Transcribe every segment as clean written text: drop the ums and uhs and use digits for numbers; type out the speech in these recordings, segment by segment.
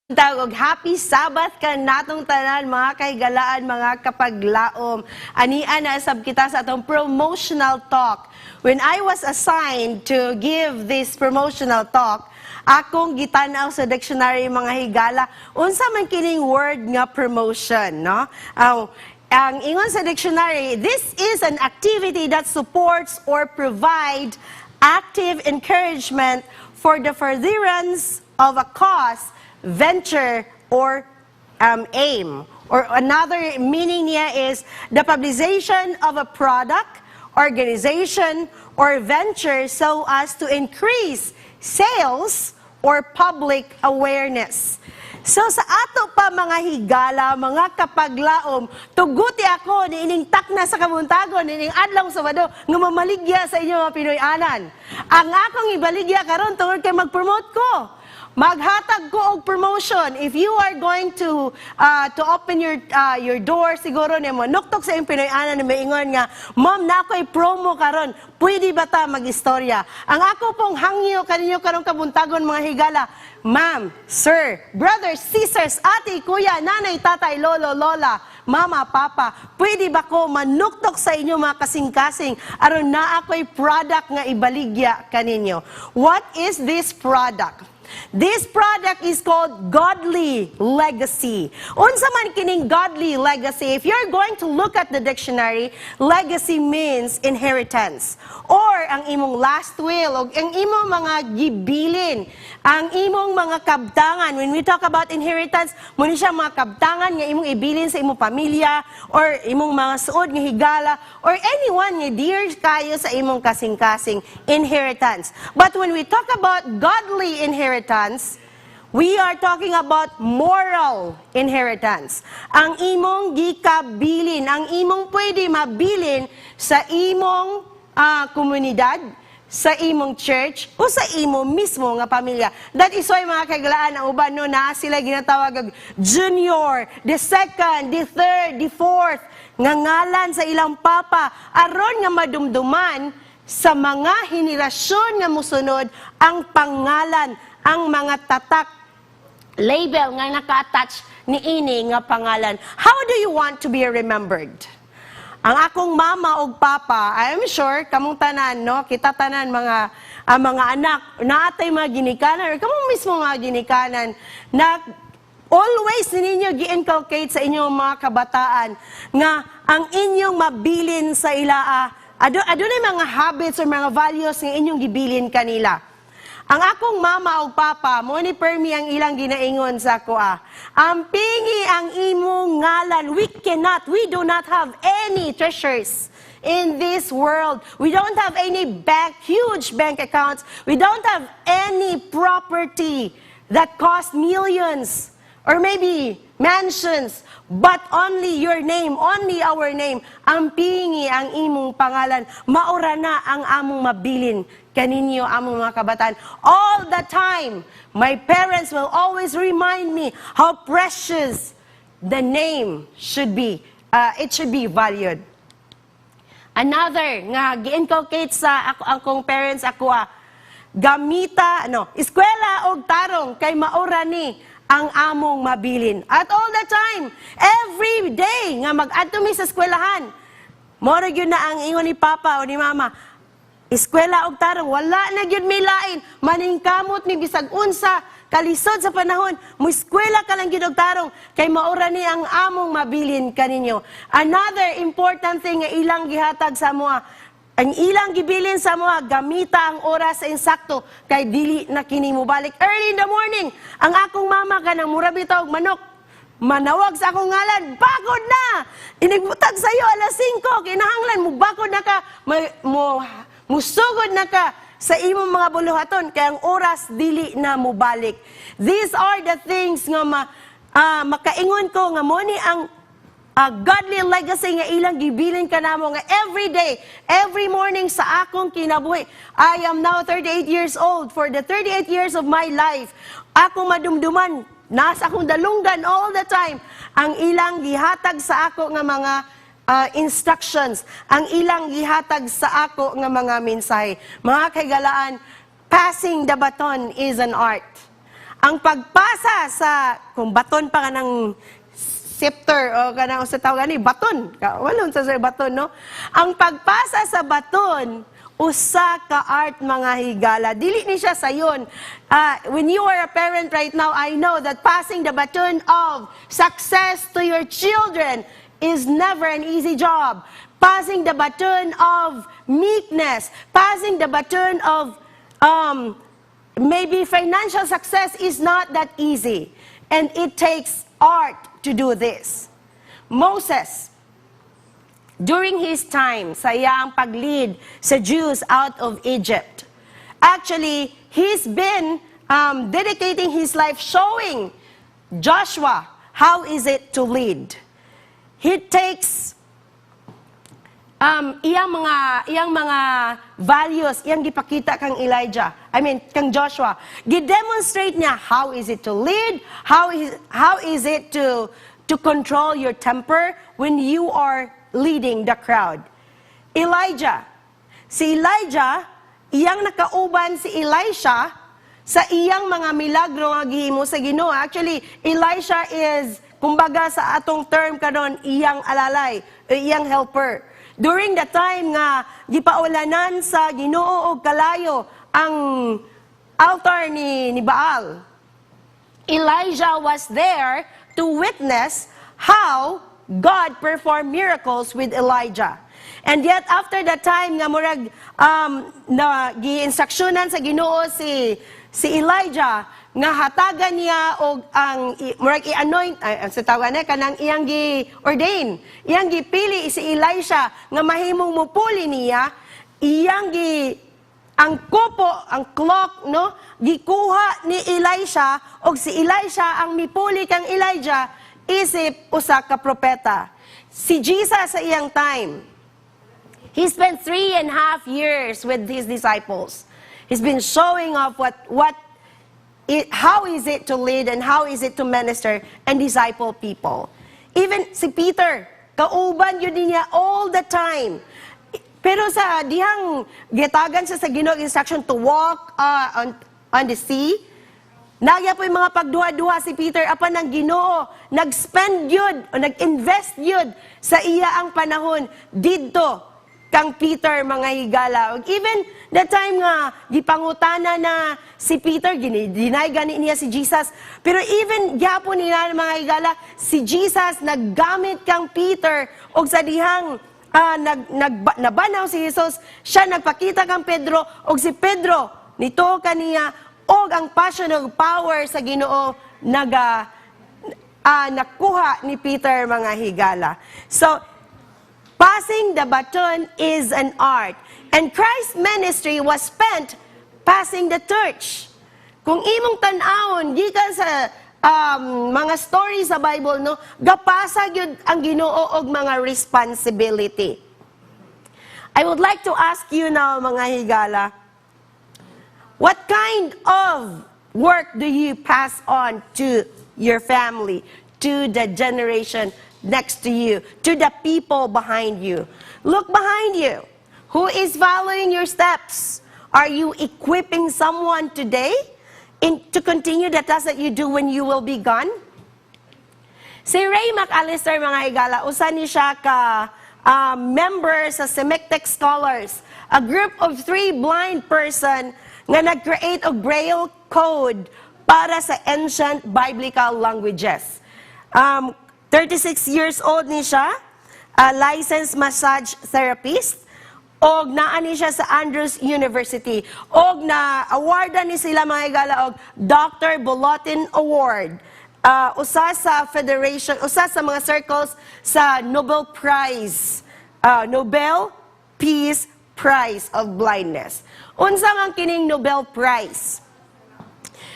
Tawag, happy Sabbath ka natong tanan, mga kahigalaan, mga kapaglaom. Ania na sab kita sa atong promotional talk. When I was assigned to give this promotional talk, akong gitanaw sa dictionary mga higala, unsa man kining word nga promotion, no? Ang ingon sa dictionary, this is an activity that supports or provide active encouragement for the furtherance of a cause, venture, or aim. Or another meaning niya is the publication of a product, organization, or venture so as to increase sales or public awareness. So sa ato pa mga higala, mga kapaglaom, tuguti ako ni ining takna sa kamuntagon, ining adlaw Sabado, nga mamaligya sa inyo mga Pinoy-anan. Ang akong ibaligya karon tungod kay mag-promote ko. Maghatag ko og promotion. If you are going to open your door, siguro nimo nuktok sa imong Pinoy-anan na maingon nga, "Ma'am, na ako'y promo karon. Pwede ba ta mag-istorya?" Ang ako pong hangyo kaninyo karong kabuntagon mga higala, ma'am, sir, brothers, sisters, ate, kuya, nanay, tatay, lolo, lola, mama, papa, pwede ba ko manuktok sa inyo mga kasing-kasing aron na ako'y product nga ibaligya kaninyo? What is this product? This product is called godly legacy. Unsa man kining godly legacy? If you're going to look at the dictionary, legacy means inheritance. Or ang imong last will, o ang imong mga gibilin, ang imong mga kabtangan. When we talk about inheritance, muna siya mga kabtangan nga imong ibilin sa imong pamilya, or imong mga suod nga higala, or anyone nga dear kayo sa imong kasing-kasing inheritance. But when we talk about godly inheritance, we are talking about moral inheritance. Ang imong gikabilin, ang imong pwede mabilin sa imong komunidad, sa imong church, o sa imong mismo nga pamilya. That is why mga kagalaan, ang uban no, na sila ginatawag junior, the second, the third, the fourth, nga ngalan sa ilang papa, aron nga madumduman sa mga henerasyon nga musunod ang pangalan, ang mga tatak, label nga naka-attach ni ini nga pangalan. How do you want to be remembered? Ang akong mama o papa, I'm sure, kamong tanan, no? Kita tanan mga anak, naatay mga ginikanan, or kamong mismo mga ginikanan, na always ninyo gi-inculcate sa inyong mga kabataan, nga ang inyong mabilin sa ilaa, adunay mga habits or mga values nga inyong gibilin kanila. Ang akong mama o papa, mo ni permi ang ilang ginaingon sa ako ang pingi ang imong ngalan, we do not have any treasures in this world. We don't have any huge bank accounts. We don't have any property that cost millions or maybe mansions, but only your name, only our name. Ang pingi ang imong pangalan, maura na ang among mabilin kaninyo among mga kabataan. All the time, my parents will always remind me how precious the name should be. It should be valued. Another nga gi-inculcate sa akong parents gamita eskwela og tarong kay maura ni ang among mabilin. At all the time, every day nga mag-adto mi sa eskwelahan, mora gyud na ang ingon ni papa o ni mama, eskwela og tarong, wala na gyud may lain, maningkamot ni bisag unsa, kalisod sa panahon, mo eskwela ka lang gyud og tarong, kay maura ni ang among mabilin kaninyo. Another important thing nga ilang gihatag sa moa, ang ilang gibilin sa mga gamita ang oras sa insakto, kay dili na kini mo balik. Early in the morning, ang akong mama kanang mura bitaw og manok, manawag sa akong ngalan, bakod na! Inigbutag sa'yo, alas 5, kinahanglan mo, bakod na ka, musugod na ka sa imong mga buluhaton, kaya ang oras dili na mo balik. These are the things nga makaingon ko nga mo ni ang godly legacy nga ilang gibilin kanamo nga every day, every morning sa akong kinabuhi. I am now 38 years old. For the 38 years of my life, akong madumduman, nasa akong dalunggan all the time, ang ilang gihatag sa ako nga mga instructions, ang ilang gihatag sa ako nga mga mensahe. Mga kaigalaan, passing the baton is an art. Ang pagpasa sa, kung baton pa ka ng scepter o kanang sa tawag ni baton, walon sa baton, no? Ang pagpasa sa baton, usa ka art mga higala. Dili ni siya sayon. When you are a parent right now, I know that passing the baton of success to your children is never an easy job. Passing the baton of meekness, passing the baton of maybe financial success is not that easy. And it takes art to do this. Moses, during his time, sa iyang pag-lead sa Jews out of Egypt, actually, he's been dedicating his life showing Joshua how is it to lead. He takes iyang mga values, iyang gipakita kang kang Joshua. Gidemonstrate niya how is it to lead, how is it to control your temper when you are leading the crowd. Si Elijah, iyang nakauban si Elisha sa iyang mga milagro nga gihimo sa Ginoo. Actually, Elisha is, kumbaga sa atong term karon, iyang alalay, iyang helper. During the time nga gipaulanan sa Ginoo og kalayo ang altar ni Baal, Elijah was there to witness how God performed miracles with Elijah. And yet after that time nga murag na gi-instructionan sa Ginoo si Elijah nga hatagan niya og ang murag i-anoint sa tawag na kanang iyang gi-ordain, iyang gipili si Elisha nga mahimong mupuli niya, ang kupo, ang clock, no, gikuha ni Elisha og si Elisha ang mipuli kang Elijah isip usa ka propeta. Si Jesus sa iyang time, he spent 3.5 years with his disciples. He's been showing off how is it to lead and how is it to minister and disciple people. Even si Peter, kauban yun niya all the time. Pero sa dihang gitagan sa Ginoo instruction to walk on the sea, nagya po yung mga pagduha-duha si Peter apan ng Ginoo, nag-spend yun o nag-invest yun sa iya ang panahon didto kang Peter mga higala. Even the time nga gipangutana na si Peter, dinay gani niya si Jesus. Pero even gyapon nila mga higala, si Jesus naggamit kang Peter og sa dihang nabanaw si Jesus, siya nagpakita kang Pedro og si Pedro nito kaniya og ang passion og power sa Ginoo nakuha ni Peter mga higala. So passing the baton is an art. And Christ's ministry was spent passing the torch. Kung imong tan-awon gikan sa mga stories sa Bible, no, gapasa gyud ang Ginoo og mga responsibility. I would like to ask you now, mga higala, what kind of work do you pass on to your family, to the generation next to you, to the people behind you? Look behind you. Who is following your steps? Are you equipping someone today to continue the task that you do when you will be gone? Si Ray McAllister, mga higala, usa ni siya ka member sa Semectech Scholars, a group of 3 blind person nga nag-create og Braille code para sa ancient biblical languages. 36 years old ni siya, a licensed massage therapist, og naani siya sa Andrews University. Og na-awardan ni sila mga higala og Dr. Bulletin Award. Usa sa federation, usa sa mga circles sa Nobel Prize, Nobel Peace Prize of Blindness. Unsa man kining Nobel Prize?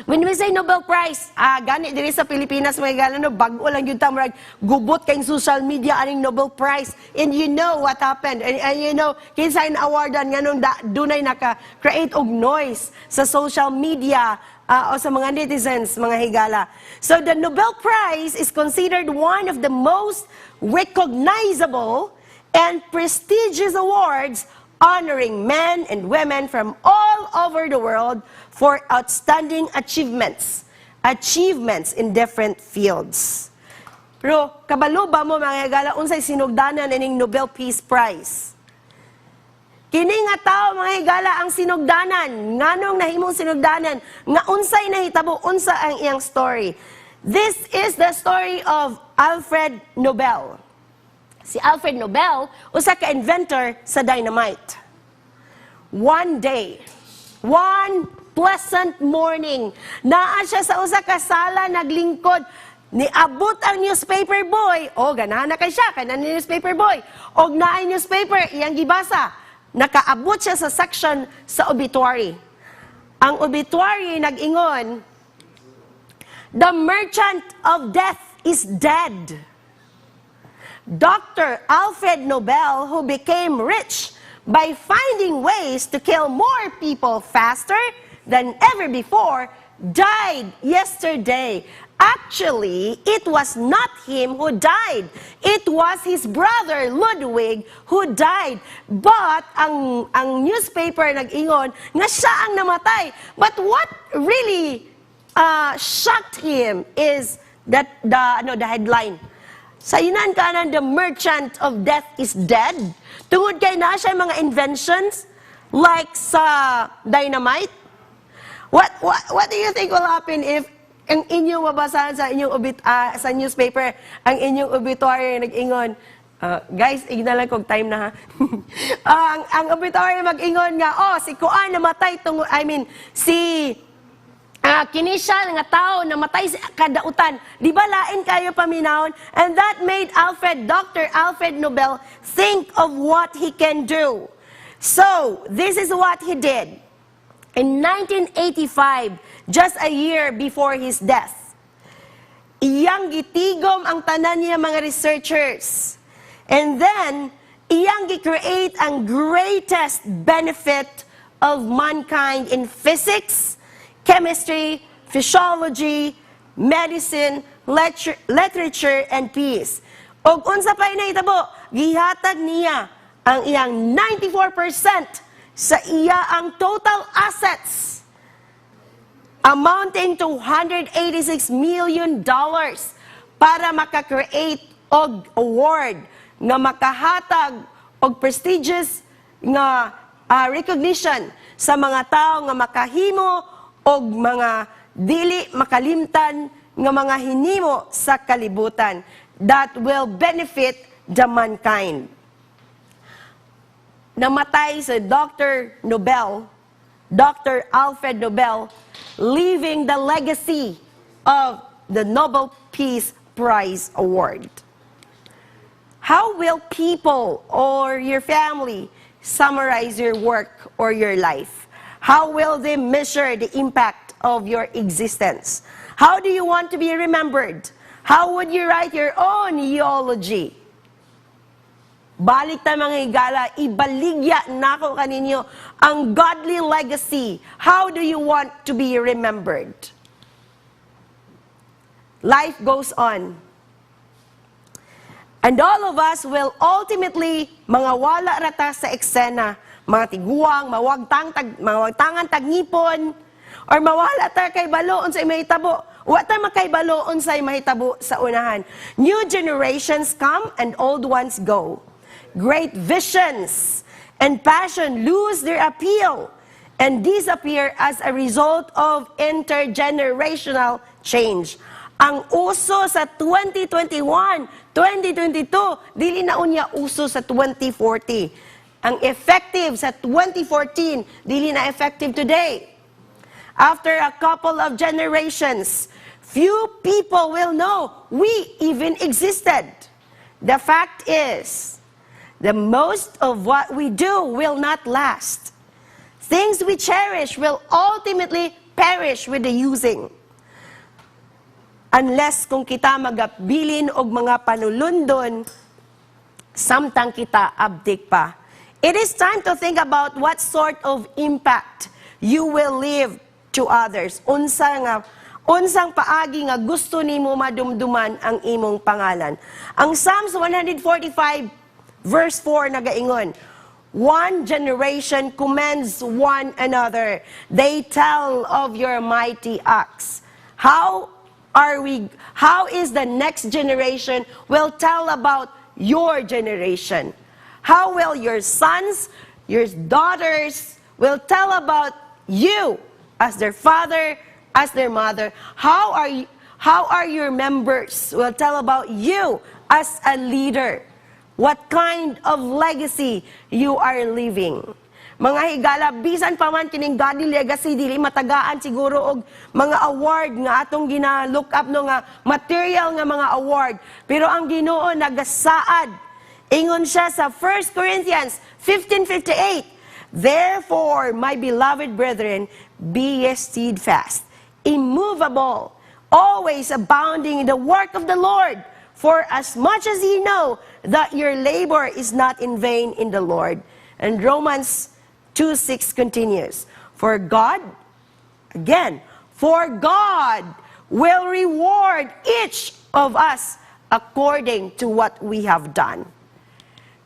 When we say Nobel Prize, gani diri sa Pilipinas mga higala, no, bago lang yun tamurag gubot kayong social media aning Nobel Prize, and you know what happened, and you know kinsay na awardan nganong dunay naka-create og noise sa social media o sa mga netizens mga higala. So the Nobel Prize is considered one of the most recognizable and prestigious awards honoring men and women from all over the world for outstanding achievements achievements in different fields. Pero kabalo ba mo mga higala unsay sinugdanan ining Nobel Peace Prize? Kini nga tao mga higala ang sinugdanan, nganong nahimong sinugdanan, nga unsay nahitabo, unsa ang iyang story. This is the story of Alfred Nobel. Si Alfred Nobel, usa ka inventor sa dynamite. One day, one pleasant morning, naa siya sa usa ka sala naglingkod, niabot ang newspaper boy, o ganahan na kay siya, kanan ni newspaper boy, og naay newspaper, iyang gibasa, nakaabot siya sa section sa obituary. Ang obituary nag-ingon, "The merchant of death is dead." Dr. Alfred Nobel, who became rich by finding ways to kill more people faster than ever before, died yesterday. Actually, it was not him who died. It was his brother Ludwig who died. But ang newspaper nag-ingon nga siya ang namatay. But what really shocked him is that the headline. Sa inan kanan, "The merchant of death is dead." Tungod kay na siya mga inventions like sa dynamite. What do you think will happen if ang inyong mabasahan sa inyong sa newspaper, ang inyong obituary nag-ingon, guys, ignalan kog time na ha. ang obituary mag-ingon nga, si Kuan namatay si kini siya nga tao namatay sa kadautan. Di ba lain kayo paminahon? And that made Dr. Alfred Nobel think of what he can do. So, this is what he did. In 1985, just a year before his death, iyang gitigom ang tanan niya mga researchers. And then, iyang gi-create ang greatest benefit of mankind in physics, chemistry, physiology, medicine, literature, and peace. Og unsa pa inahitabo, gihatag niya ang iyang 94% sa iya ang total assets amounting to $186 million para maka-create og award nga makahatag og prestigious nga recognition sa mga tao nga makahimo og mga dili makalimtan nga mga hinimo sa kalibutan that will benefit the mankind. Namatay si Dr. Alfred Nobel, leaving the legacy of the Nobel Peace Prize Award. How will people or your family summarize your work or your life? How will they measure the impact of your existence? How do you want to be remembered? How would you write your own eulogy? Balik tayo mga higala, ibaligya nako kaninyo ang godly legacy. How do you want to be remembered? Life goes on. And all of us will ultimately mga wala rata sa eksena, mga tiguang, mawagtangan tagngipon, or mawala ta kay balo unsay mahitabo. Wa ta makaybalo unsay mahitabo sa unahan. New generations come and old ones go. Great visions and passion lose their appeal and disappear as a result of intergenerational change. Ang uso sa 2021, 2022, dili na unya uso sa 2040. Ang effective sa 2014, dili na effective today. After a couple of generations, few people will know we even existed. The fact is, the most of what we do will not last. Things we cherish will ultimately perish with the using. Unless kung kita magabilin og mga panulundon, samtang kita abdik pa. It is time to think about what sort of impact you will leave to others. Unsang paagi nga gusto nimo madumduman ang imong pangalan. Ang Psalms 145 verse 4 nagaingon, "One generation commends one another. They tell of your mighty acts. How is the next generation will tell about your generation? How will your sons, your daughters will tell about you as their father, as their mother? How are your members will tell about you as a leader? What kind of legacy you are leaving? Mga higala, bisan pa man kining godly legacy, dili matagaan siguro og mga award nga atong gina-look up no nga material nga mga award. Pero ang Ginoo nagasaad. Ingon siya sa 1 Corinthians 15:58. Therefore, my beloved brethren, be ye steadfast, immovable, always abounding in the work of the Lord, for as much as ye know that your labor is not in vain in the Lord. And Romans 2:6 continues, for God will reward each of us according to what we have done.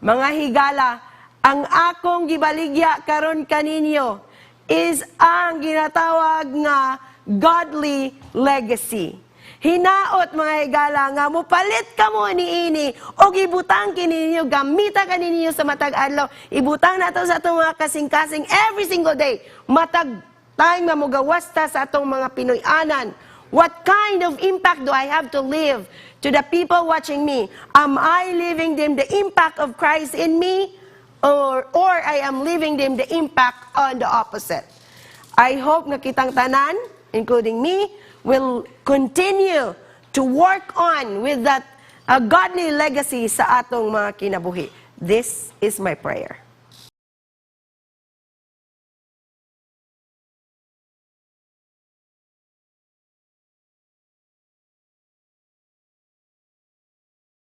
Mga higala, ang akong gibaligya karon kaninyo is ang ginatawag nga godly legacy. Hinaot mga higala nga mupalit ka mo niini o ibutang kininyo, gamita ka ninyo sa matag adlaw. Ibutang nato sa atong mga kasing-kasing every single day. Matag time nga mugawasta sa atong mga Pinoy-anan. What kind of impact do I have to leave to the people watching me? Am I leaving them the impact of Christ in me? Or I am leaving them the impact on the opposite? I hope na kitang tanan, including me, will continue to work on with that godly legacy sa atong mga kinabuhi. This is my prayer.